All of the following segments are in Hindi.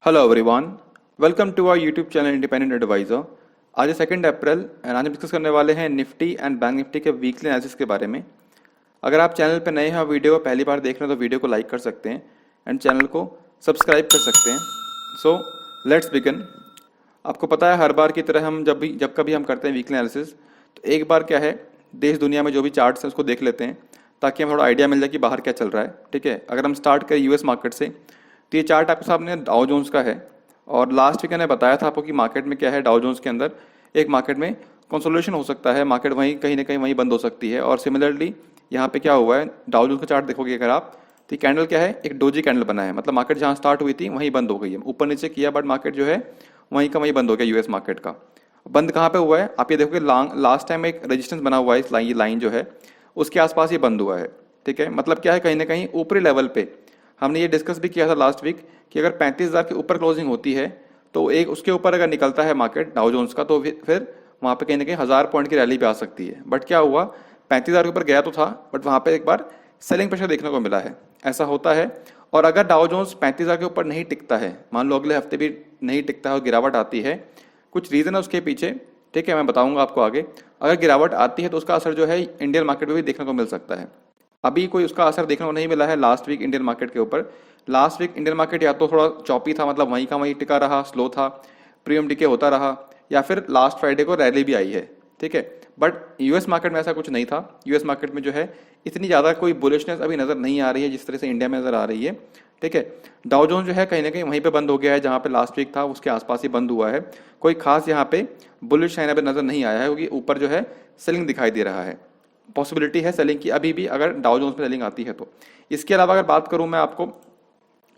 Hello everyone, welcome to our YouTube channel independent advisor. आज है 2 अप्रैल एंड आज हम डिस्कस करने वाले हैं निफ्टी एंड बैंक निफ्टी के वीकली एनालिसिस के बारे में। अगर आप चैनल पर नए हैं और वीडियो पहली बार देख रहे हैं तो वीडियो को लाइक कर सकते हैं एंड चैनल को सब्सक्राइब कर सकते हैं। So let's begin. आपको पता है हर बार की तरह हम जब कभी हम करते हैं वीकली एनालिसिस तो एक बार क्या है, देश दुनिया में जो भी चार्ट्स हैं उसको देख लेते हैं ताकि हमें थोड़ा आइडिया मिल जाए कि बाहर क्या चल रहा है। ठीक है, अगर हम स्टार्ट करें यूएस मार्केट से तो ये चार्ट आपके सामने डाउ जोन्स का है और लास्ट वीक मैंने बताया था आपको कि मार्केट में क्या है, डाउ जोन्स के अंदर एक मार्केट में कंसोलिडेशन हो सकता है, मार्केट वहीं कहीं ना कहीं वहीं बंद हो सकती है। और सिमिलरली यहाँ पे क्या हुआ है, डाउ जोन्स का चार्ट देखोगे अगर आप तो कैंडल क्या है, एक डोजी कैंडल बना है, मतलब मार्केट जहाँ स्टार्ट हुई थी वहीं बंद हो गई है, ऊपर नीचे किया बट मार्केट जो है वहीं का वहीं बंद हो गया। यूएस मार्केट का बंद कहाँ पे हुआ है, आप ये देखोगे लास्ट टाइम एक रेजिस्टेंस बना हुआ है, इस लाइन जो है उसके आसपास ये बंद हुआ है। ठीक है, मतलब क्या है, कहीं ना कहीं ऊपरी लेवल पे हमने ये डिस्कस भी किया था लास्ट वीक कि अगर 35,000 के ऊपर क्लोजिंग होती है तो एक उसके ऊपर अगर निकलता है मार्केट डाउ जोन्स का तो फिर वहाँ पे कहीं ना कहीं 1000 पॉइंट की रैली भी आ सकती है। बट क्या हुआ, 35,000 के ऊपर गया तो था बट वहाँ पे एक बार सेलिंग प्रेशर देखने को मिला है, ऐसा होता है। और अगर डाउ जोन्स 35,000 के ऊपर नहीं टिकता है, मान लो अगले हफ्ते भी नहीं टिकता है और गिरावट आती है, कुछ रीज़न है उसके पीछे, ठीक है, मैं बताऊंगा आपको आगे। अगर गिरावट आती है तो उसका असर जो है इंडियन मार्केट में भी देखने को मिल सकता है। अभी कोई उसका असर देखने को नहीं मिला है लास्ट वीक इंडियन मार्केट के ऊपर। लास्ट वीक इंडियन मार्केट या तो थोड़ा चॉपी था, मतलब वहीं का वहीं टिका रहा, स्लो था, प्रीमियम डीके होता रहा, या फिर लास्ट फ्राइडे को रैली भी आई है। ठीक है, बट यूएस मार्केट में ऐसा कुछ नहीं था। यूएस मार्केट में जो है इतनी ज़्यादा कोई बुलिशनेस अभी नज़र नहीं आ रही है जिस तरह से इंडिया में नज़र आ रही है। ठीक है, डाउ जोन्स जो है कहीं ना कहीं वहीं पे बंद हो गया है जहाँ पे लास्ट वीक था, उसके आसपास ही बंद हुआ है। कोई खास यहाँ पे बुलिश साइन अभी नज़र नहीं आया है क्योंकि ऊपर जो है सेलिंग दिखाई दे रहा है। पॉसिबिलिटी है सेलिंग की अभी भी, अगर डाउ जोन्स में सेलिंग आती है तो। इसके अलावा अगर बात करूं मैं आपको,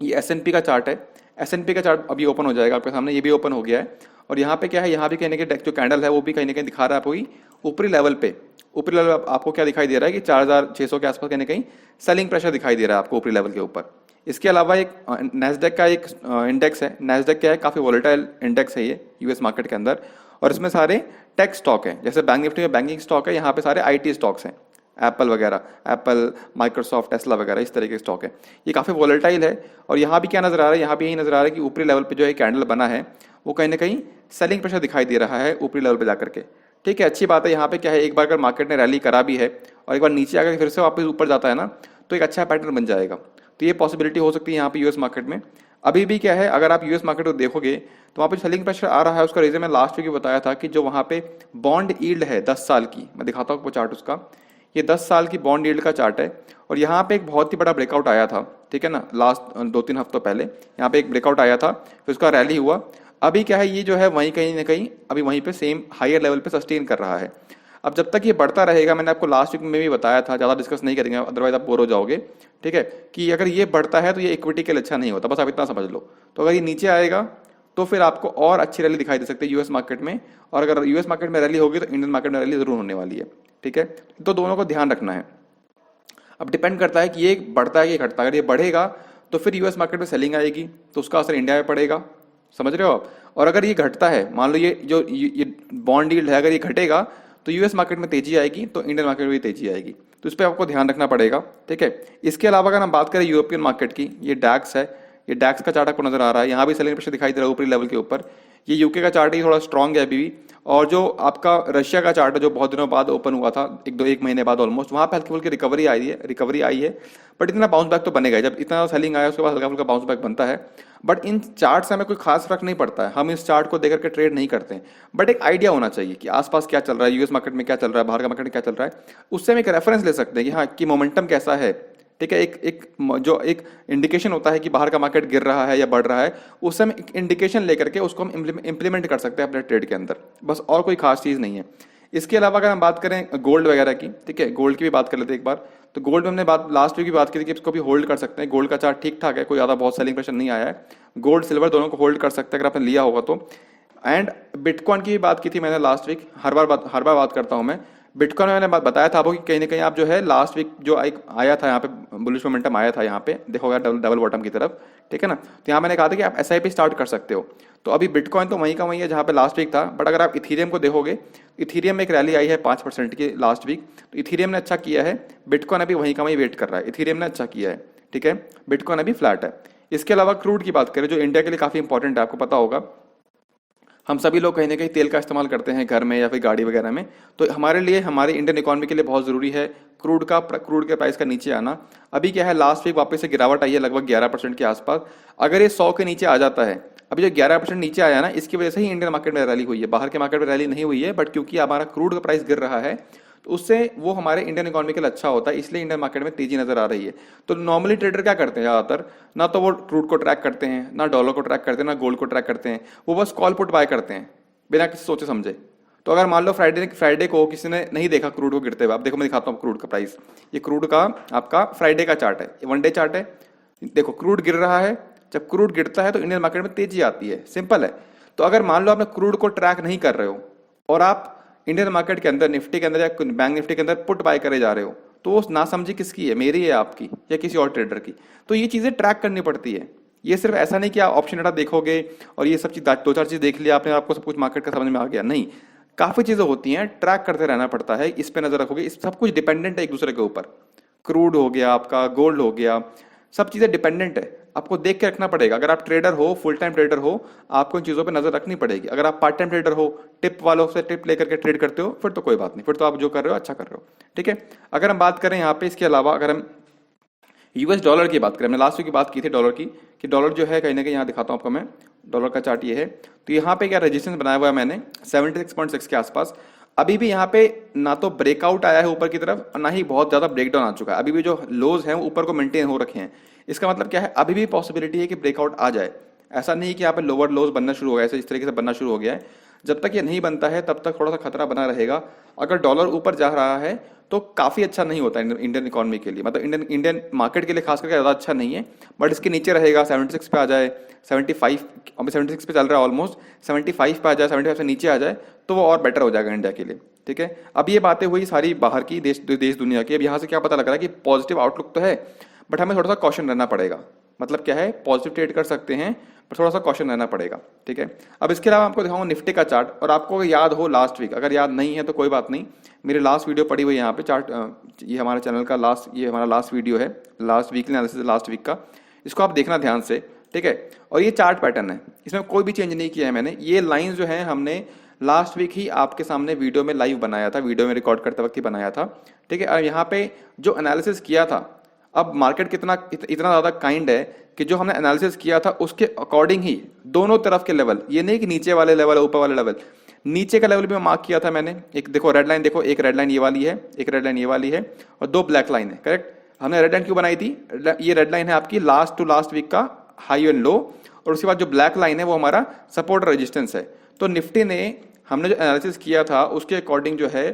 ये एसएनपी का चार्ट है। एसएनपी का चार्ट अभी ओपन हो जाएगा आपके सामने, ये भी ओपन हो गया है। और यहाँ पे क्या है, यहाँ भी कहीं ना कहीं जो कैंडल है वो भी कहीं ना कहीं दिखा रहा है आपको कि ऊपरी लेवल पे, ऊपरी लेवल आपको क्या दिखाई दे रहा है कि 4,600 के आसपास कहीं ना कहीं सेलिंग प्रेशर दिखाई दे रहा है आपको ऊपरी लेवल के ऊपर। इसके अलावा एक नेस्डेक का एक इंडेक्स है। नेस्डेक क्या है, काफ़ी वॉलेटाइल इंडेक्स है ये यूएस मार्केट के अंदर, और इसमें सारे टेक स्टॉक हैं। जैसे बैंक निफ्टी में बैंकिंग स्टॉक है, यहाँ पे सारे आईटी स्टॉक्स हैं, एप्पल वगैरह, एप्पल, माइक्रोसॉफ्ट, टेस्ला वगैरह, इस तरीके के स्टॉक है। ये काफ़ी वॉलेटाइल है। और यहाँ भी क्या नजर आ रहा है, यहाँ भी यही नजर आ रहा है कि ऊपरी लेवल पे जो है कैंडल बना है वो कहीं ना कहीं सेलिंग प्रेशर दिखाई दे रहा है ऊपरी लेवल पे जाकर के। ठीक है, अच्छी बात है। यहाँ पे क्या है, एक बार अगर मार्केट ने रैली करा भी है और एक बार नीचे आकर फिर से वापस ऊपर जाता है ना, तो एक अच्छा पैटर्न बन जाएगा। तो ये पॉसिबिलिटी हो सकती है यहाँ पे यूएस मार्केट में। अभी भी क्या है, अगर आप यूएस मार्केट को देखोगे तो वहाँ पे सेलिंग प्रेशर आ रहा है। उसका रीजन मैं लास्ट वीक बताया था कि जो वहाँ पे बॉन्ड यील्ड है 10 साल की, मैं दिखाता हूँ आपको चार्ट उसका। ये 10 साल की बॉन्ड यील्ड का चार्ट है और यहाँ पे एक बहुत ही बड़ा ब्रेकआउट आया था, ठीक है ना, लास्ट 2-3 हफ्तों पहले यहाँ पे एक ब्रेकआउट आया था, फिर उसका रैली हुआ। अभी क्या है, ये जो है वहीं कहीं ना कहीं अभी वहीं पे सेम हायर लेवल पे सस्टेन कर रहा है। अब जब तक ये बढ़ता रहेगा, मैंने आपको लास्ट वीक में भी बताया था, ज़्यादा डिस्कस नहीं करेंगे अदरवाइज आप बोर हो जाओगे। ठीक है, कि अगर ये बढ़ता है तो ये इक्विटी के लिए अच्छा नहीं होता, बस आप इतना समझ लो। तो अगर ये नीचे आएगा तो फिर आपको और अच्छी रैली दिखाई दे सकती है यूएस मार्केट में, और अगर यूएस मार्केट में रैली होगी तो इंडियन मार्केट में रैली जरूर होने वाली है। ठीक है, तो दोनों को ध्यान रखना है। अब डिपेंड करता है कि ये बढ़ता है कि घटता है। अगर ये बढ़ेगा तो फिर यूएस मार्केट में सेलिंग आएगी तो उसका असर इंडिया में पड़ेगा, समझ रहे हो आप। और अगर ये घटता है, मान लो ये जो ये बॉन्ड यील्ड है, अगर ये घटेगा तो यूएस मार्केट में तेजी आएगी तो इंडियन मार्केट में भी तेजी आएगी, तो इस पर आपको ध्यान रखना पड़ेगा। ठीक है, इसके अलावा अगर हम बात करें यूरोपियन मार्केट की, ये डैक्स है, ये डैक्स का चार्ट आपको नजर आ रहा है, यहाँ भी सेलिंग प्रेशर दिखाई दे रहा है ऊपरी लेवल के ऊपर। ये यूके का चार्ट ही थोड़ा स्ट्रॉन्ग है अभी भी। और जो आपका रशिया का चार्ट है जो बहुत दिनों बाद ओपन हुआ था, एक महीने बाद ऑलमोस्ट, वहाँ पे हल्की फुल्की रिकवरी आई है, बट इतना बाउंस बैक तो बनेगा। जब इतना सेलिंग आया उसके बाद हल्का फुल्का बाउंस बैक बनता है। बट इन चार्ट से हमें कोई खास फर्क नहीं पड़ता है, हम इस चार्ट को देकर के ट्रेड नहीं करते हैं, बट एक आइडिया होना चाहिए कि आसपास क्या चल रहा है, यूएस मार्केट में क्या चल रहा है, बाहर का मार्केट में क्या चल रहा है, उससे हम एक रेफरेंस ले सकते हैं कि हाँ कि मोमेंटम कैसा है। ठीक है, जो एक इंडिकेशन होता है कि बाहर का मार्केट गिर रहा है या बढ़ रहा है, उससे हम एक इंडिकेशन लेकर के उसको हम इंप्लीमेंट कर सकते हैं अपने ट्रेड के अंदर, बस और कोई खास चीज़ नहीं है। इसके अलावा अगर हम बात करें गोल्ड वगैरह की, ठीक है, गोल्ड की भी बात कर लेते हैं एक बार। तो गोल्ड में हमने बात लास्ट वीक की बात की थी कि इसको भी होल्ड कर सकते हैं। गोल्ड का चार्ट ठीक ठाक है, कोई ज़्यादा बहुत सेलिंग प्रेशर नहीं आया है। गोल्ड सिल्वर दोनों को होल्ड कर सकते हैं अगर आपने लिया होगा तो। एंड बिटकॉइन की भी बात की थी मैंने लास्ट वीक, हर बार बात करता हूँ मैं। बिटकॉइन में मैंने बताया था आपको कि कहीं ना कहीं आप जो है लास्ट वीक जो एक आया था यहाँ पे बुलिश मोमेंटम आया था, यहाँ पे देखोगे डबल बॉटम की तरफ, ठीक है ना। तो यहाँ मैंने कहा था कि आप एसआईपी स्टार्ट कर सकते हो। तो अभी बिटकॉइन तो वहीं का वहीं है जहाँ पे लास्ट वीक था, बट अगर आप इथीरियम को देखोगे, इथीरियम में एक रैली आई है 5% की लास्ट वीक, तो इथीरियम ने अच्छा किया है। बिटकॉइन अभी वहीं का वहीं वेट कर रहा है, इथीरियम ने अच्छा किया है। ठीक है, बिटकॉइन अभी फ्लैट है। इसके अलावा क्रूड की बात करें जो इंडिया के लिए काफ़ी इंपॉर्टेंट है, आपको पता होगा हम सभी लोग कहीं ना कहीं तेल का इस्तेमाल करते हैं घर में या फिर गाड़ी वगैरह में, तो हमारे लिए हमारे इंडियन इकोनॉमी के लिए बहुत ज़रूरी है क्रूड के प्राइस का नीचे आना। अभी क्या है, लास्ट वीक वापस से गिरावट आई है लगभग 11% के आसपास। अगर ये 100 के नीचे आ जाता है, अभी जो 11% नीचे आया ना, इसकी वजह से ही इंडियन मार्केट में रैली हुई है, बाहर के मार्केट में रैली नहीं हुई है, बट क्योंकि हमारा क्रूड का प्राइस गिर रहा है तो उससे वो हमारे इंडियन इकोनॉमी के लिए अच्छा होता है, इसलिए इंडियन मार्केट में तेजी नजर आ रही है। तो नॉर्मली ट्रेडर क्या करते हैं ज़्यादातर, ना तो वो क्रूड को ट्रैक करते हैं, ना डॉलर को ट्रैक करते हैं, ना गोल्ड को ट्रैक करते हैं, वो बस कॉल पुट बाय करते हैं बिना किसी सोचे समझे। तो अगर मान लो फ्राइडे को किसी ने नहीं देखा क्रूड को गिरते हुए, अब देखो मैं दिखाता हूँ क्रूड का प्राइस, ये क्रूड का आपका फ्राइडे का चार्ट है, ये 1 डे चार्ट है। देखो क्रूड गिर रहा है, जब क्रूड गिरता है तो इंडियन मार्केट में तेजी आती है, सिंपल है। तो अगर मान लो आपने क्रूड को ट्रैक नहीं कर रहे हो और आप इंडियन मार्केट के अंदर निफ्टी के अंदर या बैंक निफ्टी के अंदर पुट बाय करे जा रहे हो, तो वो ना समझी किसकी है, मेरी है आपकी या किसी और ट्रेडर की। तो ये चीजें ट्रैक करनी पड़ती है। ये सिर्फ ऐसा नहीं कि आप ऑप्शन डाटा देखोगे और ये सब चीज 2-4 चीज देख लिया आपने, आपको सब कुछ मार्केट का समझ में आ गया, नहीं, काफी चीजें होती हैं, ट्रैक करते रहना पड़ता है, इस पे नजर रखोगे, इस सब कुछ डिपेंडेंट है एक दूसरे के ऊपर। क्रूड हो गया आपका, गोल्ड हो गया, सब चीजें डिपेंडेंट है, आपको देख के रखना पड़ेगा। अगर आप ट्रेडर हो, फुल टाइम ट्रेडर हो, आपको इन चीजों पे नजर रखनी पड़ेगी। अगर आप पार्ट टाइम ट्रेडर हो, टिप वालों से टिप लेकर के ट्रेड करते हो, फिर तो कोई बात नहीं, फिर तो आप जो कर रहे हो अच्छा कर रहे हो, ठीक है। अगर हम बात करें यहाँ पे, इसके अलावा अगर हम यूएस डॉलर की बात करें, हमने लास्ट वीक की बात की थी डॉलर की, कि डॉलर जो है कहीं ना कहीं, यहाँ दिखाता हूँ आपको मैं, डॉलर का चार्ट ये है। तो यहाँ पे क्या रेजिस्टेंस बनाया हुआ है मैंने 76.6 के आसपास। अभी भी यहाँ पे ना तो ब्रेकआउट आया है ऊपर की तरफ और ना ही बहुत ज्यादा ब्रेकडाउन आ चुका है, अभी भी जो लोज हैं वो ऊपर को मेंटेन हो रखे हैं। इसका मतलब क्या है, अभी भी पॉसिबिलिटी है कि ब्रेकआउट आ जाए। ऐसा नहीं कि यहाँ पे लोअर लोज बनना शुरू हो गया, ऐसे इस तरीके से बनना शुरू हो गया है। जब तक ये नहीं बनता है तब तक थोड़ा सा खतरा बना रहेगा। अगर डॉलर ऊपर जा रहा है तो काफी अच्छा नहीं होता इंडियन इकोनॉमी के लिए, मतलब इंडियन मार्केट के लिए खास करके ज्यादा अच्छा नहीं है। बट इसके नीचे रहेगा, 76 पे आ जाए, 75, अभी 76 पे चल रहा है ऑलमोस्ट, 75 पे आ जाए, 75 से नीचे आ जाए तो वो और बेटर हो जाएगा इंडिया के लिए, ठीक है। अब ये बातें हुई सारी बाहर की, देश दुनिया की। अब यहाँ से क्या पता लग रहा है कि पॉजिटिव आउटलुक तो है, बट हमें थोड़ा सा कॉशन रहना पड़ेगा। मतलब क्या है, पॉजिटिव ट्रेड कर सकते हैं पर थोड़ा सा कॉशन रहना पड़ेगा, ठीक है। अब इसके अलावा आपको दिखाऊंगा निफ्टी का चार्ट, और आपको याद हो लास्ट वीक, अगर याद नहीं है तो कोई बात नहीं, मेरे लास्ट वीडियो पड़ी हुई है यहाँ पे चार्ट, ये हमारे चैनल का ये हमारा लास्ट वीडियो है, last weekly analysis last week का, इसको आप देखना ध्यान से, ठीक है। और ये चार्ट पैटर्न है, इसमें कोई भी चेंज नहीं किया है मैंने। ये लाइन जो है हमने लास्ट वीक ही आपके सामने वीडियो में लाइव बनाया था, वीडियो में रिकॉर्ड करते वक्त ही बनाया था, ठीक है। और यहाँ पे जो एनालिसिस किया था, अब मार्केट इतना ज्यादा काइंड है कि जो हमने एनालिसिस किया था उसके अकॉर्डिंग ही दोनों तरफ के लेवल, ये नहीं कि नीचे वाले लेवल ऊपर वाले लेवल, नीचे का लेवल भी मार्क किया था मैंने। एक देखो रेड लाइन, देखो एक रेड लाइन ये वाली है, एक रेड लाइन ये वाली है, और 2 ब्लैक लाइन है, करेक्ट। हमने रेड लाइन क्यों बनाई थी, ये रेड लाइन है आपकी लास्ट टू लास्ट वीक का हाई एंड लो, और उसके बाद जो ब्लैक लाइन है वो हमारा सपोर्ट रेजिस्टेंस है। तो निफ्टी ने, हमने जो एनालिसिस किया था उसके अकॉर्डिंग जो है,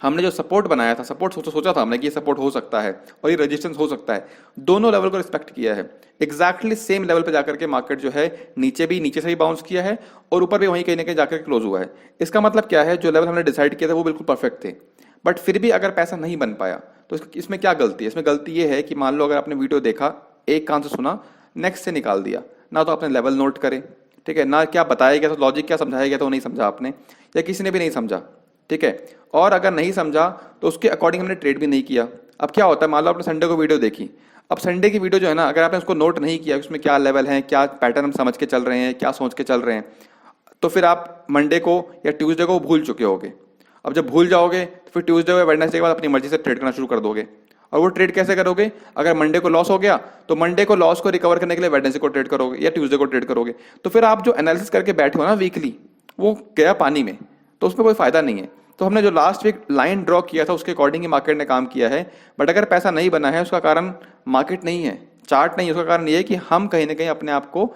हमने जो सपोर्ट बनाया था, सपोर्ट सोचा था हमने कि ये सपोर्ट हो सकता है और ये रेजिस्टेंस हो सकता है, दोनों लेवल को रिस्पेक्ट किया है। एग्जैक्टली सेम लेवल पे जाकर के मार्केट जो है नीचे से ही बाउंस किया है और ऊपर भी वहीं कहीं ना कहीं जाकर क्लोज हुआ है। इसका मतलब क्या है, जो लेवल हमने डिसाइड किया था वो बिल्कुल परफेक्ट थे, बट फिर भी अगर पैसा नहीं बन पाया तो इसमें क्या गलती है? इसमें गलती ये है कि मान लो अगर आपने वीडियो देखा, एक कान से सुना, नेक्स्ट से निकाल दिया, ना तो आपने लेवल नोट करे, ठीक है, ना क्या बताया गया था, लॉजिक क्या समझाया गया था वो नहीं समझा आपने, या किसी ने भी नहीं समझा, ठीक है। और अगर नहीं समझा तो उसके अकॉर्डिंग हमने ट्रेड भी नहीं किया। अब क्या होता है, मान लो आपने संडे को वीडियो देखी, अब संडे की वीडियो जो है ना, अगर आपने उसको नोट नहीं किया उसमें क्या लेवल है, क्या पैटर्न हम समझ के चल रहे हैं, क्या सोच के चल रहे हैं, तो फिर आप मंडे को या ट्यूसडे को भूल चुके होगे। अब जब भूल जाओगे तो फिर ट्यूसडे या वेडनेसडे के बाद अपनी मर्जी से ट्रेड करना शुरू कर दोगे। और वो ट्रेड कैसे करोगे? अगर मंडे को लॉस हो गया तो मंडे को लॉस को रिकवर करने के लिए वेडनेसडे को ट्रेड करोगे या ट्यूसडे को ट्रेड करोगे। तो फिर आप जो एनालिसिस करके बैठे हो ना वीकली, वो गया पानी में, तो उसमें कोई फायदा नहीं है। तो हमने जो लास्ट वीक लाइन ड्रॉ किया था उसके अकॉर्डिंग ही मार्केट ने काम किया है। बट अगर पैसा नहीं बना है उसका कारण मार्केट नहीं है, चार्ट नहीं है, उसका कारण ये है कि हम कहीं ना कहीं अपने आप को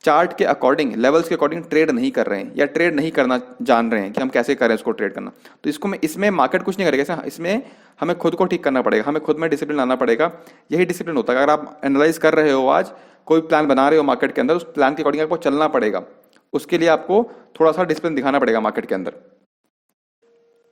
चार्ट के अकॉर्डिंग, लेवल्स के अकॉर्डिंग ट्रेड नहीं कर रहे हैं या ट्रेड नहीं करना जान रहे हैं कि हम कैसे करें उसको ट्रेड करना। तो इसमें मार्केट कुछ नहीं करेगा, इसमें हमें खुद को ठीक करना पड़ेगा, हमें खुद में डिसिप्लिन लाना पड़ेगा। यही डिसिप्लिन होता है। अगर आप एनालाइज कर रहे हो, आज कोई प्लान बना रहे हो मार्केट के अंदर, उस प्लान के अकॉर्डिंग आपको चलना पड़ेगा। उसके लिए आपको थोड़ा सा डिसिप्लिन दिखाना पड़ेगा मार्केट के अंदर।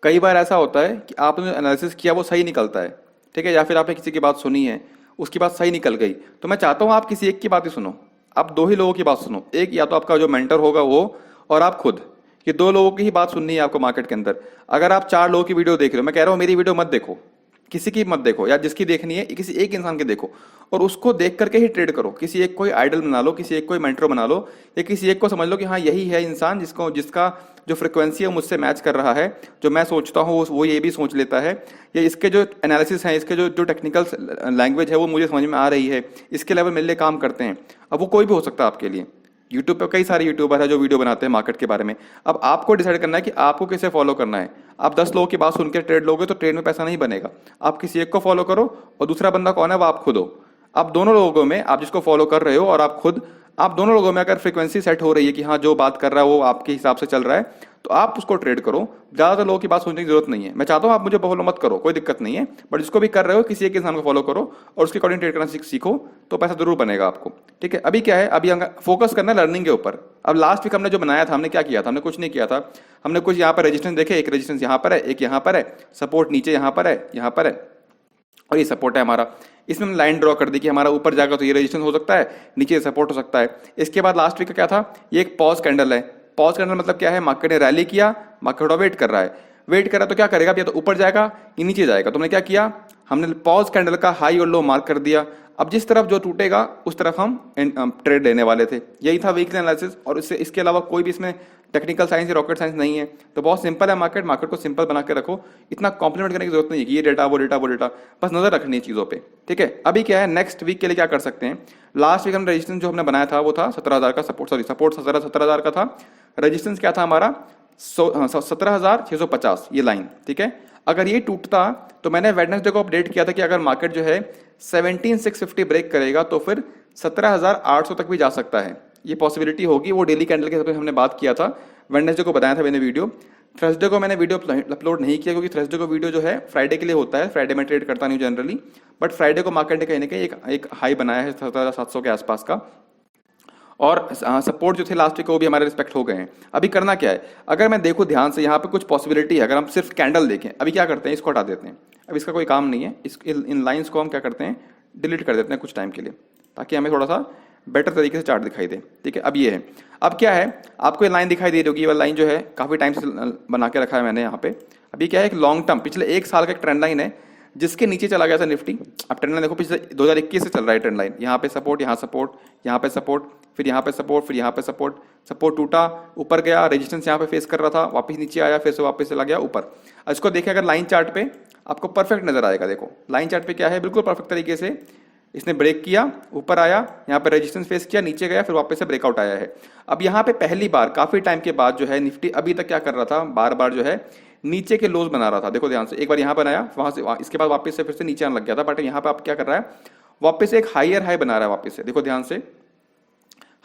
कई बार ऐसा होता है कि आपने जो एनालिसिस किया वो सही निकलता है, ठीक है, या फिर आपने किसी की बात सुनी है, उसकी बात सही निकल गई। तो मैं चाहता हूं आप किसी एक की बात ही सुनो, आप 2 ही लोगों की बात सुनो, एक या तो आपका जो मेंटर होगा वो, और आप खुद, ये 2 लोगों की ही बात सुननी है आपको मार्केट के अंदर। अगर आप 4 लोगों की वीडियो देख रहे हो, मैं कह रहा हूं मेरी वीडियो मत देखो, किसी की मत देखो, या जिसकी देखनी है किसी एक इंसान की देखो और उसको देख करके ही ट्रेड करो। किसी एक कोई आइडल बना लो, किसी एक कोई मेंटर बना लो, या किसी एक को समझ लो कि हाँ यही है इंसान जिसका जो फ्रिक्वेंसी है मुझसे मैच कर रहा है, जो मैं सोचता हूँ वो ये भी सोच लेता है, या इसके जो एनालिसिस है, इसके जो जो टेक्निकल लैंग्वेज है वो मुझे समझ में आ रही है, इसके लेवल मेरे लिए काम करते हैं। अब वो कोई भी हो सकता है आपके लिए। यूट्यूब पे कई सारे यूट्यूबर है जो वीडियो बनाते हैं मार्केट के बारे में। अब आपको डिसाइड करना है कि आपको किसे फॉलो करना है। आप 10 लोगों की बात सुन के ट्रेड लोगे तो ट्रेड में पैसा नहीं बनेगा। आप किसी एक को फॉलो करो, और दूसरा बंदा कौन है वो आप खुद हो। आप दोनों लोगों में, आप जिसको फॉलो कर रहे हो और आप खुद, आप दोनों लोगों में अगर फ्रीक्वेंसी सेट हो रही है कि हाँ जो बात कर रहा है वो आपके हिसाब से चल रहा है, तो आप उसको ट्रेड करो। ज्यादातर लोगों की बात सुनने की जरूरत नहीं है। मैं चाहता हूँ आप मुझे फॉलो मत करो, कोई दिक्कत नहीं है, बट जिसको भी कर रहे हो किसी एक इंसान को फॉलो करो और उसके अकॉर्डिंग ट्रेड करना सीखो, तो पैसा जरूर बनेगा आपको। ठीक है, अभी क्या है, अभी फोकस करना है लर्निंग के ऊपर। अब लास्ट वीक हमने जो बनाया था, हमने क्या किया था, हमने कुछ नहीं किया था। हमने कुछ यहाँ पर रेजिस्टेंस देखे, एक रेजिस्टेंस यहाँ पर है, एक यहाँ पर है, सपोर्ट नीचे यहाँ पर है, यहाँ पर है, और ये सपोर्ट है हमारा। इसमें हमने लाइन ड्रॉ कर दी कि हमारा ऊपर जाएगा तो ये रेजिस्टेंस हो सकता है, नीचे सपोर्ट हो सकता है। इसके बाद लास्ट वीक का क्या था, ये एक पॉज कैंडल है। पॉज कैंडल मतलब क्या है, मार्केट ने रैली किया, मार्केट थोड़ा वेट कर रहा है, वेट कर रहा है तो क्या करेगा, या तो ऊपर जाएगा या नीचे जाएगा। तो हमने क्या किया, हमने पॉज कैंडल का हाई और लो मार्क कर दिया। अब जिस तरफ जो टूटेगा उस तरफ हम ट्रेड लेने वाले थे। यही था वीकली एनालिसिस, और इसके अलावा कोई भी इसमें टेक्निकल साइंस या रॉकेट साइंस नहीं है। तो बहुत सिंपल है मार्केट, मार्केट को सिंपल बना के रखो। इतना कॉम्प्लीमेंट करने की जरूरत नहीं है कि ये डेटा वो डेटा वो डेटा, बस नजर रखनी है चीजों पे। ठीक है, अभी क्या है, नेक्स्ट वीक के लिए क्या कर सकते हैं। लास्ट वीक हमने रेजिस्टेंस जो हमने बनाया था वो था 17,000 का सपोर्ट, सॉरी सपोर्ट 17,000 का था। रेजिस्टेंस क्या था हमारा, 17,650, ये लाइन। ठीक है, अगर ये टूटता तो मैंने वेडनेसडे को अपडेट किया था कि अगर मार्केट जो है 17,650 ब्रेक करेगा तो फिर 17,800 तक भी जा सकता है। ये पॉसिबिलिटी होगी। वो डेली कैंडल के हिसाब से हमने बात किया था, वेडनेसडे को बताया था मैंने वीडियो। थर्सडे को मैंने वीडियो अपलोड नहीं किया क्योंकि थर्सडे को वीडियो जो है फ्राइडे के लिए होता है। फ्राइडे में ट्रेड करता नहीं जनरली, बट फ्राइडे को मार्केट ने कहीं ना कहीं एक हाई बनाया है 17,700 के आसपास का, और सपोर्ट जो थे लास्ट वीक को वो भी हमारे रिस्पेक्ट हो गए हैं। अभी करना क्या है, अगर मैं देखूं ध्यान से यहाँ पे कुछ पॉसिबिलिटी है। अगर हम सिर्फ कैंडल देखें, अभी क्या करते हैं, इसको हटा देते हैं, अब इसका कोई काम नहीं है। इन लाइंस को हम क्या करते हैं, डिलीट कर देते हैं कुछ टाइम के लिए, ताकि हमें थोड़ा सा बेटर तरीके से चार्ट दिखाई दे। ठीक है, अब ये है, अब क्या है, आपको ये लाइन दिखाई दे रही होगी। ये लाइन जो है काफी टाइम से बना के रखा है मैंने यहाँ पे। अभी क्या है, एक लॉन्ग टर्म पिछले एक साल का एक ट्रेंड लाइन है जिसके नीचे चला गया था निफ्टी। अब ट्रेंड लाइन देखो, पिछले 2021 से चल रहा है ट्रेंड लाइन। यहाँ पे सपोर्ट, यहाँ सपोर्ट, यहाँ पे सपोर्ट, फिर यहाँ पे सपोर्ट, फिर यहाँ पे सपोर्ट, सपोर्ट टूटा, ऊपर गया, रेजिस्टेंस यहाँ पे फेस कर रहा था, वापस नीचे आया, फिर से वापस चला गया ऊपर। इसको देखें अगर लाइन चार्ट पे, आपको परफेक्ट नजर आएगा। देखो लाइन चार्ट पे क्या है, बिल्कुल परफेक्ट तरीके से इसने ब्रेक किया, ऊपर आया, यहाँ पे रेजिस्टेंस फेस किया, नीचे गया, फिर वापस से ब्रेकआउट आया है। अब यहाँ पे पहली बार काफी टाइम के बाद जो है निफ्टी अभी तक क्या कर रहा था, बार बार जो है नीचे के लोज बना रहा था। देखो ध्यान से, एक बार यहाँ बनाया, वहां से इसके बाद वापस से फिर से नीचे आने लग गया था, बट यहाँ पे आप क्या कर रहा है, वापस से एक हायर हाई बना रहा है वापस से। देखो ध्यान से,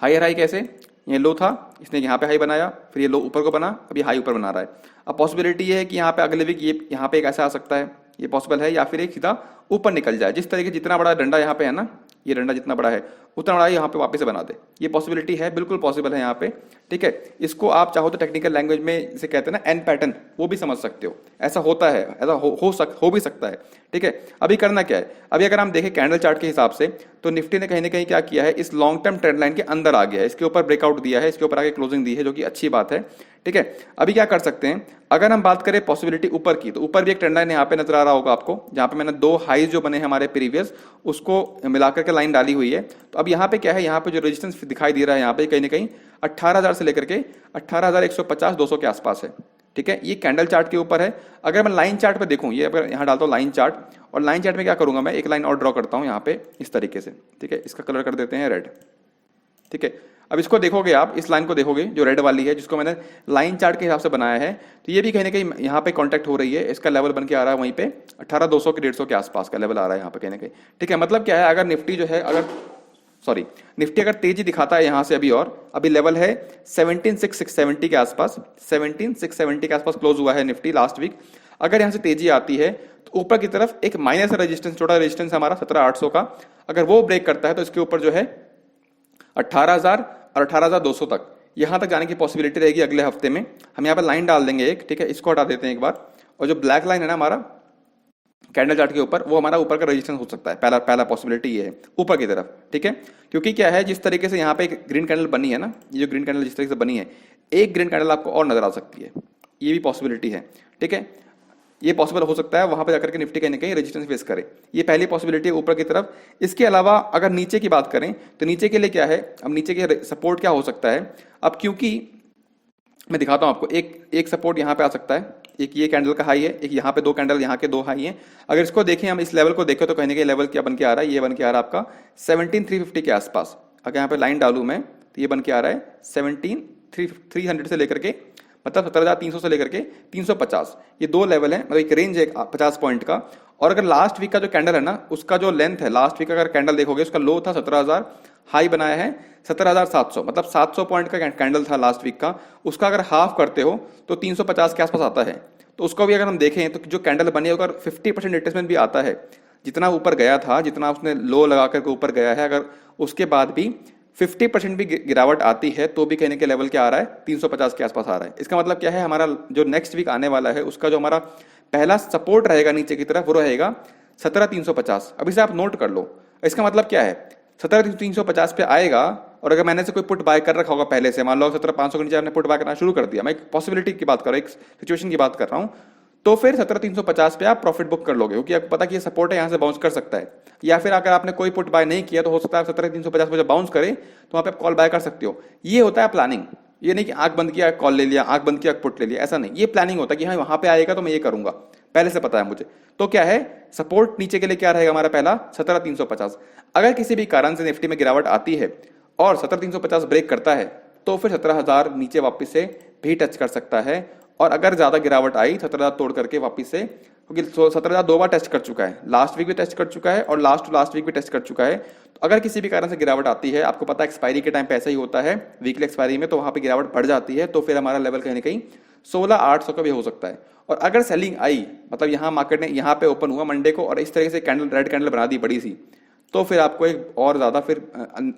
हायर हाई कैसे, ये लो था, इसने यहाँ पे हाई बनाया, फिर ये लो ऊपर को बना, अभी हाई ऊपर बना रहा है। अब पॉसिबिलिटी ये है कि यहाँ पे अगले वीक ये यहाँ पे एक ऐसा आ सकता है, ये पॉसिबल है, या फिर एक सीधा ऊपर निकल जाए। जिस तरीके जितना बड़ा डंडा यहाँ पे है ना, ये डंडा जितना बड़ा है उतना बड़ा यहाँ पे वापस से बना दे। ये पॉसिबिलिटी है, बिल्कुल पॉसिबल है यहाँ पे। ठीक है, इसको आप चाहो तो टेक्निकल लैंग्वेज में इसे कहते हैं ना एन पैटर्न, वो भी समझ सकते हो। ऐसा होता है, ऐसा हो भी सकता है। ठीक है, अभी करना क्या है, अभी अगर हम देखें कैंडल चार्ट के हिसाब से तो निफ्टी ने कहीं ना कहीं क्या किया है, इस लॉन्ग टर्म ट्रेंड लाइन के अंदर आ गया है, इसके ऊपर ब्रेकआउट दिया है, इसके ऊपर आगे क्लोजिंग दी है, जो कि अच्छी बात है। ठीक है, अभी क्या कर सकते हैं, अगर हम बात करें पॉसिबिलिटी ऊपर की, तो ऊपर भी एक ट्रेंड लाइन यहाँ पे नजर आ रहा होगा आपको, जहां पे मैंने दो हाईज जो बने हैं हमारे प्रीवियस, उसको मिलाकर के लाइन डाली हुई है। तो अब यहाँ पे क्या है, यहाँ पे जो रेजिस्टेंस दिखाई दे रहा है यहाँ पे कहीं ना कहीं 18,000 से लेकर के 18,150 200 के आसपास है। ठीक है, ये कैंडल चार्ट के ऊपर है। अगर मैं लाइन चार्ट पे देखूं, ये अगर यहाँ डालता हूँ लाइन चार्ट, और लाइन चार्ट में क्या करूंगा, मैं एक लाइन और ड्रॉ करता हूँ यहाँ पे इस तरीके से। ठीक है, इसका कलर कर देते हैं रेड। ठीक है, अब इसको देखोगे आप, इस लाइन को देखोगे जो रेड वाली है, जिसको मैंने लाइन चार्ट के हिसाब से बनाया है, तो ये भी कहीं ना कहीं यहाँ पे कांटेक्ट हो रही है। इसका लेवल बन के आ रहा है वहीं पे 18,200 के 150 के आसपास का लेवल आ रहा है यहाँ पे कहीं ना कहीं। ठीक है, मतलब क्या है, अगर निफ्टी जो है, निफ्टी अगर तेजी दिखाता है यहाँ से अभी, और अभी लेवल है 17,670 के आसपास, 17,670 के आसपास क्लोज हुआ है निफ्टी लास्ट वीक। अगर यहाँ से तेजी आती है तो ऊपर की तरफ एक माइनस रेजिस्टेंस, छोटा रेजिस्टेंस हमारा 17,800 का, अगर वो ब्रेक करता है तो इसके ऊपर जो है 18,000 और 18,200 तक, यहां तक जाने की पॉसिबिलिटी रहेगी अगले हफ्ते में। हम यहाँ पर लाइन डाल देंगे एक। ठीक है, इसको हटा देते हैं एक बार, और जो ब्लैक लाइन है ना हमारा कैंडल चार्ट के ऊपर, वो हमारा ऊपर का रेजिस्टेंस हो सकता है। पहला पॉसिबिलिटी ये है ऊपर की तरफ। ठीक है, क्योंकि क्या है, जिस तरीके से यहाँ पे एक ग्रीन कैंडल बनी है ना, ये जो ग्रीन कैंडल जिस तरीके से बनी है, एक ग्रीन कैंडल आपको और नजर आ सकती है, ये भी पॉसिबिलिटी है। ठीक है, ये पॉसिबल हो सकता है वहां पे जाकर के निफ्टी कहीं ना कहीं रेजिस्टेंस फेस करे। ये पहली पॉसिबिलिटी है ऊपर की तरफ। इसके अलावा अगर नीचे की बात करें तो नीचे के लिए क्या है, अब नीचे के सपोर्ट क्या हो सकता है, अब क्योंकि मैं दिखाता हूं आपको, एक सपोर्ट यहाँ पे आ सकता है, एक ये कैंडल का हाई है, एक यहाँ पे दो कैंडल यहाँ के दो हाई हैं। अगर इसको देखें, हम इस लेवल को देखें तो कहने के लेवल क्या बन के आ रहा है, ये बन के आ रहा है आपका 17350 के आसपास। अगर यहाँ पे लाइन डालूं मैं तो ये बन के आ रहा है 17300 से लेकर के, मतलब 17300 से लेकर के 350, ये दो लेवल है, मतलब एक रेंज है 50 पॉइंट का। और अगर लास्ट वीक का जो कैंडल है ना, उसका जो लेंथ है, लास्ट वीक का अगर कैंडल देखोगे उसका लो था 17000, हाई बनाया है 17700, मतलब 700 पॉइंट का कैंडल था लास्ट वीक का। उसका अगर हाफ करते हो तो 350 के आसपास आता है। तो उसको भी अगर हम देखें तो जो कैंडल बनी है, अगर 50% रिट्रेसमेंट भी आता है, जितना ऊपर गया था, जितना उसने लो लगा करके ऊपर गया है, अगर उसके बाद भी 50% भी गिरावट आती है तो भी कहने के लेवल क्या आ रहा है, 350 के आसपास आ रहा है। इसका मतलब क्या है, हमारा जो नेक्स्ट वीक आने वाला है उसका जो हमारा पहला सपोर्ट रहेगा नीचे की तरफ वो रहेगा 17350। अब इसे आप नोट कर लो। इसका मतलब क्या है, 17350 पे आएगा, और अगर मैंने से कोई पुट बाय कर रखा होगा पहले से, मान लो 17500 के नीचे आपने पुट बाय करना शुरू कर दिया, मैं एक पॉसिबिलिटी की बात कर रहा हूँ, एक सिचुएशन की बात कर रहा हूँ, तो फिर 17350 पे आप प्रॉफिट बुक कर लोगे, क्योंकि आपको पता कि ये सपोर्ट है, यहाँ से बाउंस कर सकता है। या फिर अगर आपने कोई पुट बाय नहीं किया तो हो सकता है 17350 पे जब बाउंस करे तो वहाँ पे आप कॉल बाय कर सकते हो। ये होता है प्लानिंग। ये नहीं कि आंख बंद किया कॉल ले लिया, आंख बंद किया पुट ले लिया, ऐसा नहीं। ये प्लानिंग होता है कि हाँ वहाँ पे आएगा तो मैं ये करूंगा, पहले से पता है मुझे। तो क्या है, सपोर्ट नीचे के लिए क्या रहेगा हमारा पहला, 17350। अगर किसी भी कारण से निफ्टी में गिरावट आती है और 17350 ब्रेक करता है तो फिर 17000 नीचे वापस से भी टच कर सकता है। और अगर ज्यादा गिरावट आई 17000 तोड़ करके वापस से, क्योंकि 17000 दो बार टेस्ट कर चुका है, लास्ट वीक भी टेस्ट कर चुका है और लास्ट वीक भी टेस्ट कर चुका है। तो अगर किसी भी कारण से गिरावट आती है, आपको पता है एक्सपायरी के टाइम पे ऐसा ही होता है, वीकली एक्सपायरी में, तो वहां पे गिरावट बढ़ जाती है, तो फिर हमारा लेवल कहीं ना कहीं 16800 का भी हो सकता है। और अगर सेलिंग आई, मतलब यहाँ मार्केट ने यहाँ पे ओपन हुआ मंडे को और इस तरह से कैंडल, रेड कैंडल बना दी बड़ी सी, तो फिर आपको एक और ज्यादा फिर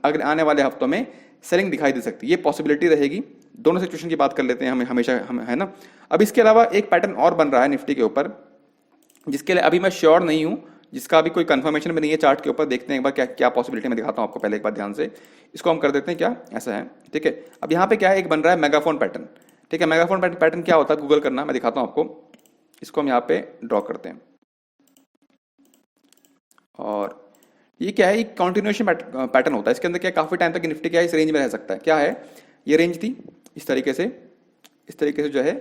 अगले आने वाले हफ्तों में सेलिंग दिखाई दे सकती है, ये पॉसिबिलिटी रहेगी। दोनों सिचुएशन की बात कर लेते हैं हमें हमेशा, हम है ना। अब इसके अलावा एक पैटर्न और बन रहा है निफ्टी के ऊपर, जिसके लिए अभी मैं श्योर नहीं हूं, जिसका अभी कोई कंफर्मेशन भी नहीं है चार्ट के ऊपर। देखते हैं एक बार क्या क्या पॉसिबिलिटी, मैं दिखाता हूं आपको पहले एक बार ध्यान से। इसको हम कर देते हैं, क्या ऐसा है, ठीक है। अब यहाँ पे क्या है, एक बन रहा है मेगाफोन पैटर्न, ठीक है। मेगाफोन पैटर्न क्या होता है, गूगल करना, मैं दिखाता हूं आपको। इसको हम यहाँ पे ड्रॉ करते हैं, और ये क्या है, एक कॉन्टिन्यूएशन पैटर्न होता है। इसके अंदर क्या, काफी टाइम तक निफ्टी क्या है, इस रेंज में रह सकता है। क्या है, ये रेंज थी, इस तरीके से जो है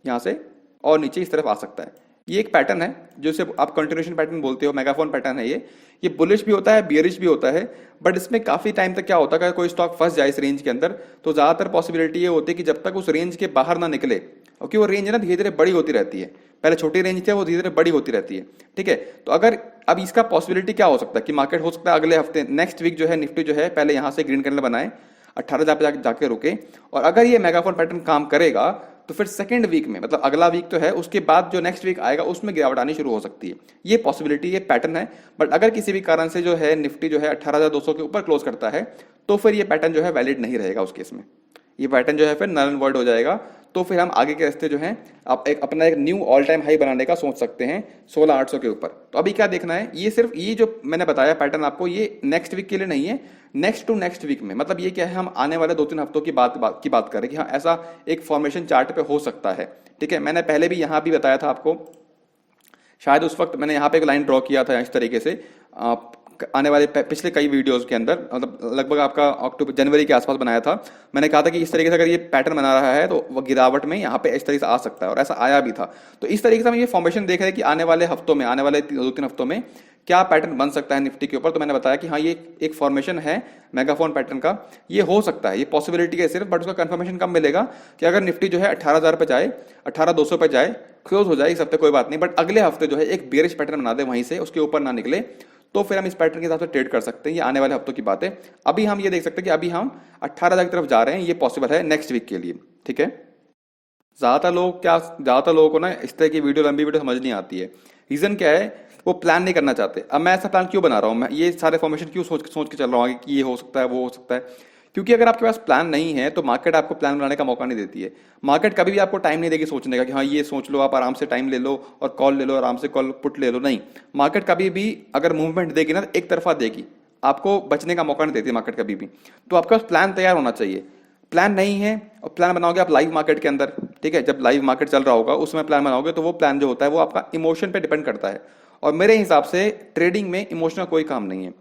यहाँ से और नीचे इस तरफ आ सकता है। ये एक पैटर्न है जो इसे आप कंटिन्यूएशन पैटर्न बोलते हो, मेगाफोन पैटर्न है ये बुलिश भी होता है, बियरिश भी होता है। बट इसमें काफी टाइम तक क्या होता है, अगर कोई स्टॉक फंस जाए इस रेंज के अंदर, तो ज्यादातर पॉसिबिलिटी ये होती है कि जब तक उस रेंज के बाहर ना निकले, क्योंकि वो रेंज है ना धीरे धीरे बड़ी होती रहती है, पहले छोटी रेंज थी वो धीरे धीरे बड़ी होती रहती है, ठीक है। तो अगर अब इसका पॉसिबिलिटी क्या हो सकता है कि मार्केट हो सकता है अगले हफ्ते, नेक्स्ट वीक जो है निफ्टी जो है पहले यहाँ से ग्रीन कैंडल बनाए, 18,000 पे जाके रुके, और अगर ये मेगाफोन पैटर्न काम करेगा तो फिर सेकंड वीक में, मतलब अगला वीक तो है, उसके बाद जो नेक्स्ट वीक आएगा उसमें गिरावट आनी शुरू हो सकती है। ये पॉसिबिलिटी, ये पैटर्न है। बट अगर किसी भी कारण से जो है निफ्टी जो है 18,200 के ऊपर क्लोज करता है तो फिर ये पैटर्न जो है वैलिड नहीं रहेगा। उस केस में ये पैटर्न जो है फिर नल एंड वॉइड हो जाएगा। तो फिर हम आगे के रास्ते जो हैं आप अपना एक न्यू ऑल टाइम हाई बनाने का सोच सकते हैं 16,800 के ऊपर। तो अभी क्या देखना है, ये सिर्फ ये जो मैंने बताया पैटर्न आपको, ये नेक्स्ट वीक के लिए नहीं है, नेक्स्ट टू नेक्स्ट वीक में, मतलब ये क्या है, हम आने वाले 2-3 हफ्तों की बात कर रहे हैं कि हाँ ऐसा एक फॉर्मेशन चार्ट पे हो सकता है, ठीक है। मैंने पहले भी यहाँ भी बताया था आपको, शायद उस वक्त मैंने यहाँ पे एक लाइन ड्रॉ किया था इस तरीके से, आने वाले पिछले कई वीडियोस के अंदर, मतलब लगभग आपका अक्टूबर जनवरी के आसपास बनाया था। मैंने कहा था कि इस तरीके से अगर ये पैटर्न बना रहा है तो वो गिरावट में यहाँ पे इस तरीके से आ सकता है, और ऐसा आया भी था। तो इस तरीके से हम ये फॉर्मेशन देख रहे हैं कि आने वाले हफ्तों में, आने वाले 2-3 हफ्तों में क्या पैटर्न बन सकता है निफ्टी के ऊपर। तो मैंने बताया कि हाँ ये एक फॉर्मेशन है मेगाफोन पैटर्न का, ये हो सकता है, ये पॉसिबिलिटी है सिर्फ। बट उसका कंफर्मेशन कब मिलेगा कि अगर निफ्टी जो है 18,000 पे जाए, 18,200 पे जाए, क्लोज हो जाए इस हफ्ते कोई बात नहीं, बट अगले हफ्ते जो है एक बेरिश पैटर्न बना दे वहीं से, उसके ऊपर ना निकले, तो फिर हम इस पैटर्न के हिसाब से ट्रेड कर सकते हैं। ये आने वाले हफ्तों की बात है। अभी हम ये देख सकते हैं कि अभी हम 18,000 की तरफ जा रहे हैं, ये पॉसिबल है नेक्स्ट वीक के लिए, ठीक है। ज्यादातर लोगों को ना इस तरह की वीडियो, लंबी वीडियो समझ नहीं आती है। रीजन क्या है, वो प्लान नहीं करना चाहते। अब मैं ऐसा प्लान क्यों बना रहा हूँ, मैं ये सारे फॉर्मेशन क्यों सोच के चल रहा हूँ कि ये हो सकता है, वो हो सकता है, क्योंकि अगर आपके पास प्लान नहीं है तो मार्केट आपको प्लान बनाने का मौका नहीं देती है। मार्केट कभी भी आपको टाइम नहीं देगी सोचने का कि हाँ ये सोच लो, आप आराम से टाइम ले लो और कॉल ले लो, आराम से कॉल पुट ले लो, नहीं। मार्केट कभी भी अगर मूवमेंट देगी ना, एक तरफा देगी, आपको बचने का मौका नहीं देती मार्केट कभी भी। तो आपके पास प्लान तैयार होना चाहिए। प्लान नहीं है और प्लान बनाओगे आप लाइव मार्केट के अंदर, ठीक है, जब लाइव मार्केट चल रहा होगा उसमें प्लान बनाओगे तो वो प्लान जो होता है वो आपका इमोशन पे डिपेंड करता है। और मेरे हिसाब से ट्रेडिंग में इमोशन का कोई काम नहीं है।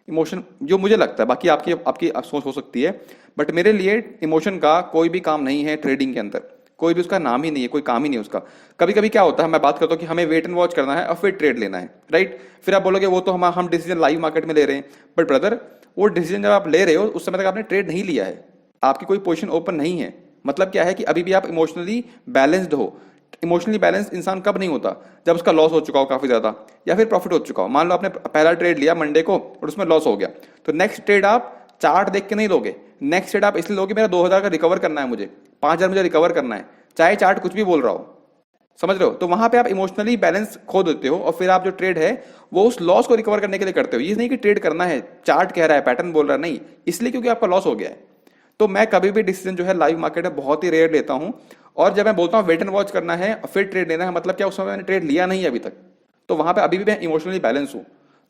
इमोशन जो मुझे लगता है, बाकी आपकी आपकी सोच हो सकती है, बट मेरे लिए इमोशन का कोई भी काम नहीं है ट्रेडिंग के अंदर। कोई भी उसका नाम ही नहीं है, कोई काम ही नहीं है उसका। कभी कभी क्या होता है, मैं बात करता हूँ कि हमें वेट एंड वॉच करना है और फिर ट्रेड लेना है, राइट। फिर आप बोलोगे वो तो हम डिसीजन लाइव मार्केट में ले रहे हैं, बट ब्रदर वो डिसीजन जब आप ले रहे हो उस समय तक आपने ट्रेड नहीं लिया है, आपकी कोई पोजीशन ओपन नहीं है। मतलब क्या है कि अभी भी आप इमोशनली बैलेंस्ड हो। इमोशनली बैलेंस इंसान कब नहीं होता, जब उसका लॉस हो चुका हो काफी ज्यादा या फिर प्रॉफिट हो चुका हो। मान लो आपने पहला ट्रेड लिया मंडे को और उसमें लॉस हो गया, तो नेक्स्ट ट्रेड आप चार्ट देख के नहीं लोगे। नेक्स्ट ट्रेड आप इसलिए लोगे मेरा 2000 का रिकवर करना है, मुझे 5000 मुझे रिकवर करना है, चाहे चार्ट कुछ भी बोल रहा हो, समझ रहे हो। तो वहां पे आप इमोशनली बैलेंस खो देते हो और फिर आप जो ट्रेड है वो उस लॉस को रिकवर करने के लिए करते हो। ये नहीं कि ट्रेड करना है, चार्ट कह रहा है, पैटर्न बोल रहा है, नहीं, इसलिए क्योंकि आपका लॉस हो गया है। तो मैं कभी भी डिसीजन जो है लाइव मार्केट में बहुत ही रेयर लेता हूं। और जब मैं बोलता हूं वेट एंड वॉच करना है फिर ट्रेड लेना है, मतलब क्या, उस समय मैंने ट्रेड लिया नहीं है अभी तक, तो वहां पे अभी भी मैं इमोशनली बैलेंस हूं।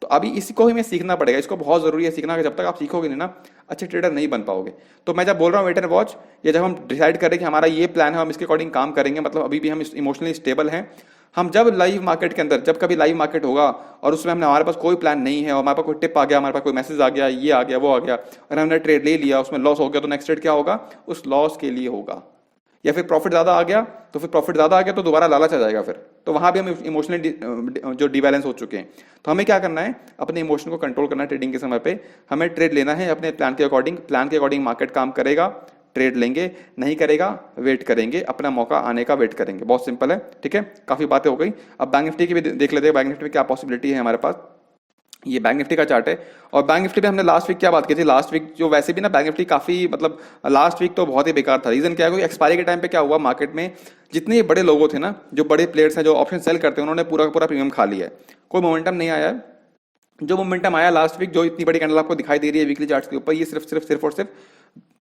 तो अभी इसको ही मैं सीखना पड़ेगा, इसको बहुत जरूरी है सीखना, कि जब तक आप सीखोगे नहीं ना अच्छे ट्रेडर नहीं बन पाओगे। तो मैं जब बोल रहा हूँ वेट एंड वॉच, या जब हम डिसाइड करें कि हमारा ये प्लान है हम इसके अकॉर्डिंग काम करेंगे, मतलब अभी भी हम इमोशनली स्टेबल हैं। हम जब लाइव मार्केट के अंदर, जब कभी लाइव मार्केट होगा और उसमें हमने, हमारे पास कोई प्लान नहीं है और हमारे पास कोई टिप आ गया, हमारे पास कोई मैसेज आ गया, ये आ गया, वो आ गया, और हमने ट्रेड ले लिया, उसमें लॉस हो गया, तो नेक्स्ट ट्रेड क्या होगा, उस लॉस के लिए होगा। या फिर प्रॉफिट ज्यादा आ गया, तो फिर प्रॉफिट ज्यादा आ गया तो दोबारा लालच आ जाएगा फिर, तो वहां भी हम इमोशनली जो डिबैलेंस हो चुके हैं। तो हमें क्या करना है, अपने इमोशन को कंट्रोल करना है। ट्रेडिंग के समय पे हमें ट्रेड लेना है अपने प्लान के अकॉर्डिंग। प्लान के अकॉर्डिंग मार्केट काम करेगा, ट्रेड लेंगे, नहीं करेगा वेट करेंगे, अपना मौका आने का वेट करेंगे। बहुत सिंपल है, ठीक है। काफी बातें हो गई, अब बैंक निफ्टी की भी देख लेते हैं। बैंक निफ्टी में क्या पॉसिबिलिटी है हमारे पास। ये बैंक निफ्टी का चार्ट है, और बैंक निफ्टी पे हमने लास्ट वीक क्या बात की थी। लास्ट वीक जो वैसे भी ना बैंक निफ्टी काफी, मतलब लास्ट वीक तो बहुत ही बेकार था। रीजन क्या है, क्योंकि एक्सपायरी के टाइम पे क्या हुआ, मार्केट में जितने बड़े लोगों थे ना, जो बड़े प्लेयर्स हैं जो ऑप्शन सेल करते हैं, उन्होंने पूरा का पूरा प्रीमियम खा लिया है, कोई मोमेंटम नहीं आया है। जो मोमेंटम आया लास्ट वीक, जो इतनी बड़ी कैंडल आपको दिखाई दे रही है वीकली चार्ट के ऊपर, ये सिर्फ और सिर्फ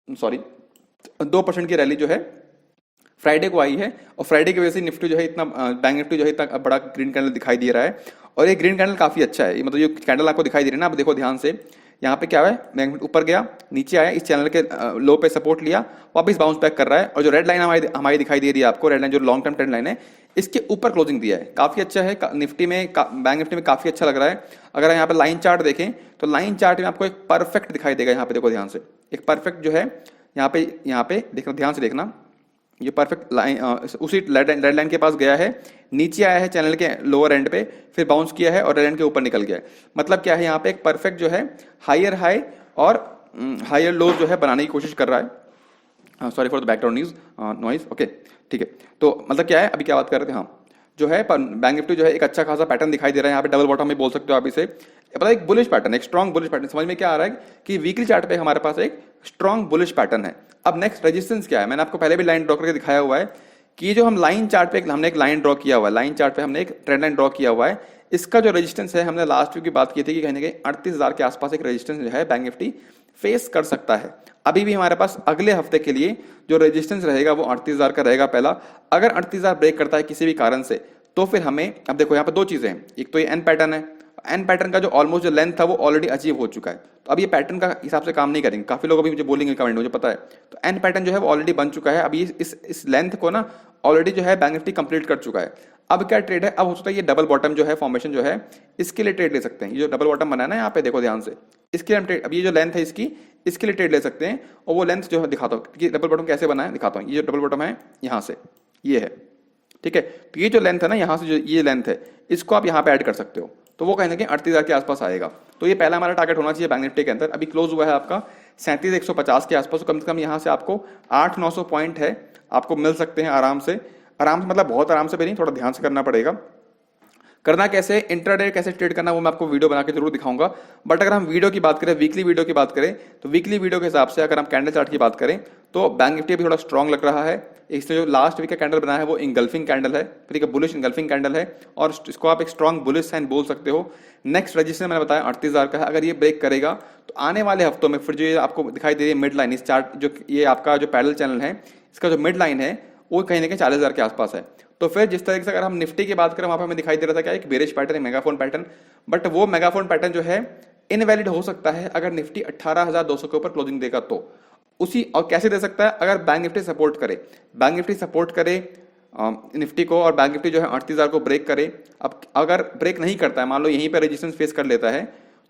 सॉरी 2% की रैली जो है फ्राइडे को आई है, और फ्राइडे की वजह से निफ्टी जो है इतना, बैंक निफ्टी जो है इतना बड़ा ग्रीन कैंडल दिखाई दे रहा है। और ये ग्रीन कैंडल काफी अच्छा है, मतलब ये कैंडल आपको दिखाई दे रही है ना, आप देखो ध्यान से, यहाँ पे क्या है, बैंक निफ्टी ऊपर गया, नीचे आया, इस चैनल के लो पे सपोर्ट लिया, वापस बाउंस बैक कर रहा है, और जो रेड लाइन हमारी दिखाई दे रही है आपको, रेड लाइन जो लॉन्ग टर्म ट्रेंड लाइन है, इसके ऊपर क्लोजिंग दिया है, काफी अच्छा है। निफ्टी में, बैंक निफ्टी में काफी अच्छा लग रहा है। अगर यहाँ पे लाइन चार्ट देखें तो लाइन चार्ट में आपको एक परफेक्ट दिखाई देगा, यहाँ पे देखो ध्यान से, एक परफेक्ट जो है यहाँ पे देखना, ध्यान से देखना, ये परफेक्ट लाइन उसी रेड लाइन के पास गया है, नीचे आया है चैनल के लोअर एंड पे, फिर बाउंस किया है और रेड लाइन के ऊपर निकल गया है। मतलब क्या है, यहाँ पे एक परफेक्ट जो है हायर हाई और हायर लो जो है बनाने की कोशिश कर रहा है। Sorry for the background noise, okay, ठीक है। तो मतलब क्या है, अभी क्या बात कर रहे थे, हाँ, जो है बैंक निफ्टी जो है एक अच्छा खासा पैटर्न दिखाई दे रहा है। यहाँ पे डबल बॉटम में बोल सकते हो आप इसे, पता है, एक बुलिश पैटर्न, एक स्ट्रॉन्ग बुलिश पैटर्न। समझ में क्या आ रहा है कि वीकली चार्ट पे हमारे पास एक स्ट्रॉन्ग बुलिश पैटर्न है। अब नेक्स्ट रेजिस्टेंस क्या है, मैंने आपको पहले भी लाइन ड्रॉ करके दिखाया हुआ है कि ये जो हम लाइन चार्ट पे हमने एक लाइन ड्रॉ किया हुआ है, लाइन चार्ट पे हमने एक ट्रेंड लाइन ड्रॉ किया हुआ है, इसका जो रेजिस्टेंस है, हमने लास्ट वीक की बात की थी कि कहीं ना कहीं 38,000 के आसपास एक रेजिस्टेंस जो है बैंक निफ्टी फेस कर सकता है। अभी भी हमारे पास अगले हफ्ते के लिए जो रेजिस्टेंस रहेगा वो 38,000 का रहेगा पहला। अगर 38,000 ब्रेक करता है किसी भी कारण से, तो फिर हमें, अब देखो यहाँ पर दो चीजें हैं, एक तो ये एन पैटर्न है, एन पैटर्न का जो ऑलमोस्ट जो लेंथ था वो ऑलरेडी अचीव हो चुका है, तो अब ये पैटर्न का हिसाब से काम नहीं करेंगे। काफी लोग अभी मुझे बोलेंगे कमेंट, मुझे पता है। तो एन पैटर्न जो है वो ऑलरेडी बन चुका है, अभी इस लेंथ को ना ऑलरेडी जो है बैंक निफ्टी कंप्लीट कर चुका है। अब क्या ट्रेड है, अब हो सकता है ये डबल बॉटम जो है फॉर्मेशन जो है, इसके लिए ट्रेड ले सकते हैं। ये जो डबल बॉटम बना है ना यहाँ पे, देखो ध्यान से, इसके लिए हम ट्रेड, अब ये जो लेंथ है इसकी, इसके लिए ट्रेड ले सकते हैं। और वो लेंथ जो है दिखाता हूँ कि डबल बॉटम कैसे बना है, दिखाता हूँ। ये जो डबल बॉटम है यहाँ से, ये है, ठीक है। तो ये जो लेंथ है ना, यहाँ से जो ये लेंथ है, इसको आप यहाँ पे ऐड कर सकते हो, तो वो कहीं ना कहीं 38,000 के आसपास आएगा। तो ये पहला हमारा टारगेट होना चाहिए बैंक निफ्टी के अंदर। अभी क्लोज हुआ है आपका 37,150 के आसपास, तो कम से कम यहाँ से आपको 800-900 पॉइंट है, आपको मिल सकते हैं आराम से। आराम से मतलब बहुत आराम से भी नहीं, थोड़ा ध्यान से करना पड़ेगा। करना कैसे, इंट्राडे कैसे ट्रेड करना, वो मैं आपको वीडियो बना के जरूर दिखाऊंगा। बट अगर हम वीडियो की बात करें, वीकली वीडियो की बात करें, तो वीकली वीडियो के हिसाब से अगर हम कैंडल चार्ट की बात करें तो बैंक निफ्टी भी थोड़ा स्ट्रांग लग रहा है। इससे जो लास्ट वीक का कैंडल बना है वो इंगल्फिंग कैंडल है, ठीक है, बुलिश इंगल्फिंग कैंडल है, और इसको आप एक स्ट्रांग बुलिश साइन बोल सकते हो। नेक्स्ट रजिस्टर मैंने बताया 38,000 का है, अगर ये ब्रेक करेगा तो आने वाले हफ्तों में फिर जो ये आपको दिखाई दे रही है मिड लाइन, इस चार्ट जो ये आपका जो पैरेलल चैनल है, इसका जो मिड लाइन है वो कहीं ना कहीं 40,000 के आसपास है। तो फिर जिस तरीके से अगर हम निफ्टी की बात करें, वहां पर हमें दिखाई दे रहा था क्या, एक bearish pattern, megaphone pattern, but वो मेगाफोन पैटर्न जो है इनवैलिड हो सकता है अगर निफ्टी 18,200 के ऊपर क्लोजिंग देगा तो। उसी और कैसे दे सकता है, अगर बैंक निफ्टी सपोर्ट करे, बैंक निफ्टी सपोर्ट करे निफ्टी को और बैंक निफ्टी जो है 38,000 को ब्रेक करे। अब अगर ब्रेक नहीं करता है, मान लो यहीं पर रेजिस्टेंस फेस कर लेता है,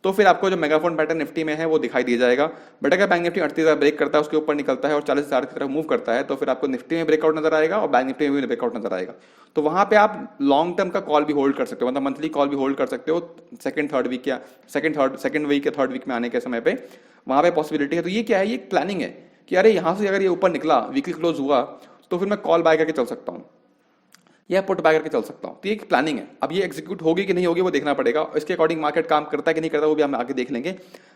तो फिर आपको जो मेगाफोन पैटर्न निफ्टी में है वो दिखाई दिया जाएगा। बट अगर बैंक निफ्टी 38,000 ब्रेक करता है, उसके ऊपर निकलता है और 40,000 की तरफ मूव करता है, तो फिर आपको निफ्टी में ब्रेकआउट नजर आएगा और बैंक निफ्टी में भी ब्रेकआउट नजर आएगा। तो वहां पे आप लॉन्ग टर्म का कॉल भी होल्ड कर सकते हो, मतलब मंथली कॉल भी होल्ड कर सकते हो सेकंड वीक या थर्ड वीक में आने के समय पे वहां पे पॉसिबिलिटी है। तो ये क्या है, ये प्लानिंग है कि अरे यहां से अगर ये ऊपर निकला, वीकली क्लोज हुआ, तो फिर मैं कॉल बाय करके चल सकता हूँ या पुट बाय करके चल सकता हूँ। तो ये एक प्लानिंग है। अब ये एग्जीक्यूट होगी कि नहीं होगी वो देखना पड़ेगा, इसके अकॉर्डिंग मार्केट काम करता है कि नहीं करता वो भी हम आगे देख लेंगे।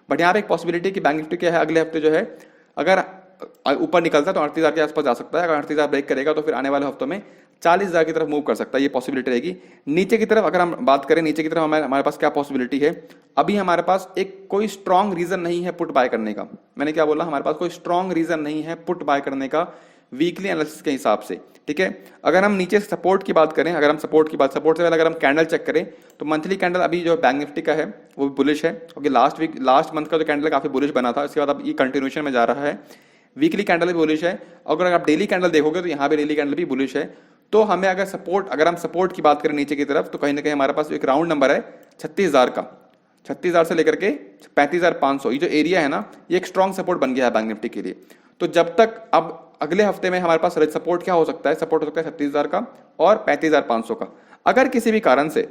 बट यहाँ पे एक पॉसिबिलिटी कि बैंक निफ्टी क्या है, अगले हफ्ते जो है अगर ऊपर निकलता है तो 38,000 के आसपास जा सकता है। अगर 38,000 ब्रेक करेगा तो फिर आने वाले हफ्तों में 40,000 की तरफ मूव कर सकता है, ये पॉसिबिलिटी रहेगी। नीचे की तरफ अगर हम बात करें, नीचे की तरफ हमारे पास क्या पॉसिबिलिटी है, अभी हमारे पास एक कोई स्ट्रॉन्ग रीजन नहीं है पुट बाय करने का। मैंने क्या बोला, हमारे पास कोई स्ट्रॉन्ग रीजन नहीं है पुट बाय करने का वीकली एनालिसिस के हिसाब से, ठीक है। अगर हम नीचे सपोर्ट की बात करें, अगर हम सपोर्ट से पहले अगर हम कैंडल चेक करें तो मंथली कैंडल अभी जो बैंक निफ्टी का है वो बुलिश है, क्योंकि लास्ट मंथ का जो कैंडल काफी बुलिश बना था, इसके बाद अब ये कंटिन्यूएशन में जा रहा है। वीकली कैंडल भी बुलिश है, अगर आप डेली कैंडल देखोगे तो यहाँ पे डेली कैंडल भी बुलिश है। तो हमें अगर हम सपोर्ट की बात करें नीचे की तरफ, तो कहीं ना कहीं हमारे पास एक राउंड नंबर है 36,000 का, 36,000 से लेकर के 35,500, ये जो एरिया है ना, ये एक स्ट्रॉन्ग सपोर्ट बन गया है बैंक निफ्टी के लिए। तो जब तक अब अगले हफ्ते में हमारे पास सपोर्ट क्या हो सकता है, सपोर्ट हो सकता है 36,000 का और 35,500 का। अगर किसी भी कारण से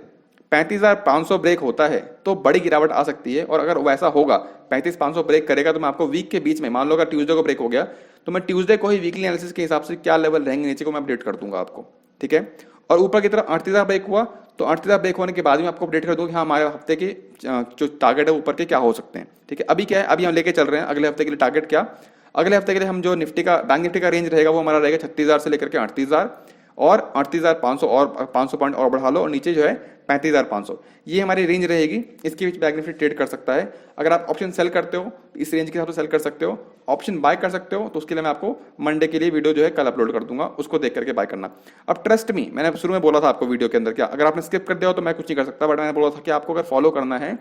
35,500 ब्रेक होता है तो बड़ी गिरावट आ सकती है, और अगर वैसा होगा 35,500 ब्रेक करेगा तो मैं आपको वीक के बीच में, मान लो अगर ट्यूसडे को ब्रेक हो गया तो मैं ट्यूसडे को ही वीकली एनालिसिस के हिसाब से क्या लेवल रहेंगे नीचे को मैं अपडेट कर दूंगा आपको, ठीक है। और ऊपर की तरफ 38,000 ब्रेक हुआ तो 38,000 ब्रेक होने के बाद में आपको अपडेट कर दूंगा कि हाँ हमारे हफ्ते के जो टारगेट है ऊपर के क्या हो सकते हैं, ठीक है। अभी क्या है, अभी हम लेके चल रहे हैं अगले हफ्ते के लिए टारगेट क्या, अगले हफ्ते के लिए हम जो बैंक निफ्टी का रेंज रहेगा वो हमारा रहेगा 36,000 से लेकर के 38,000 और 38,500 और 500 पॉइंट और बढ़ा लो, और नीचे जो है 35,500, ये हमारी रेंज रहेगी। इसके बीच बैंक निफ्टी ट्रेड कर सकता है। अगर आप ऑप्शन सेल करते हो तो इस रेंज के हिसाब से सेल कर सकते हो, ऑप्शन बाय कर सकते हो तो उसके लिए मैं आपको मंडे के लिए वीडियो जो है कल अपलोड कर दूंगा, उसको देख करके बाय करना। अब ट्रस्ट मी, मैंने शुरू में बोला था आपको वीडियो के अंदर, क्या अगर आपने स्किप कर दिया हो तो मैं कुछ नहीं कर सकता, बट मैंने बोला था कि आपको अगर फॉलो करना है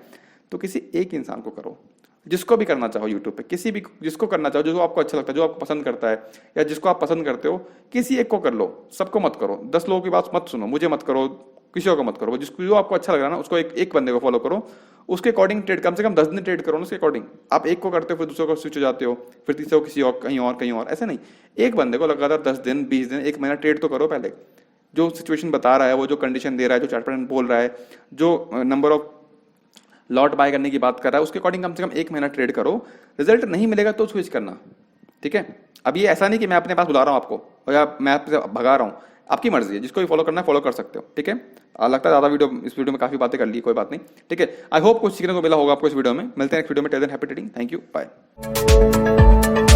तो किसी एक इंसान को करो, जिसको भी करना चाहो यूट्यूब पे, किसी भी जिसको करना चाहो, जो आपको अच्छा लगता है, जो आपको पसंद करता है या जिसको आप पसंद करते हो, किसी एक को कर लो, सबको मत करो। 10 लोगों की बात मत सुनो, मुझे मत करो, किसी को मत करो, जिसको जो आपको अच्छा लग रहा है ना उसको एक बंदे को फॉलो करो, उसके अकॉर्डिंग ट्रेड कम से कम 10 दिन ट्रेड करो ना उसके अकॉर्डिंग। आप एक को करते हो फिर दूसरे को स्विच हो जाते हो, फिर तीसरे को किसी और कहीं और, ऐसा नहीं। एक बंदे को लगातार 10 दिन 20 दिन 1 महीना ट्रेड तो करो पहले। जो सिचुएशन बता रहा है, वो जो कंडीशन दे रहा है, जो चार्ट पैटर्न बोल रहा है, जो नंबर ऑफ लॉट बाय करने की बात कर रहा है, उसके अकॉर्डिंग कम से कम 1 महीना ट्रेड करो। रिजल्ट नहीं मिलेगा तो स्विच करना, ठीक है। अब ये ऐसा नहीं कि मैं अपने पास बुला रहा हूं आपको और या मैं आपसे भगा रहा हूं, आपकी मर्जी है, जिसको भी फॉलो करना है फॉलो कर सकते हो, ठीक है। लगता है ज्यादा इस वीडियो में काफी बातें कर ली, कोई बात नहीं, ठीक है। आई होप कुछ सीखने को मिला होगा आपको इस वीडियो में। मिलते हैं नेक्स्ट वीडियो में, till then happy trading, thank you, bye.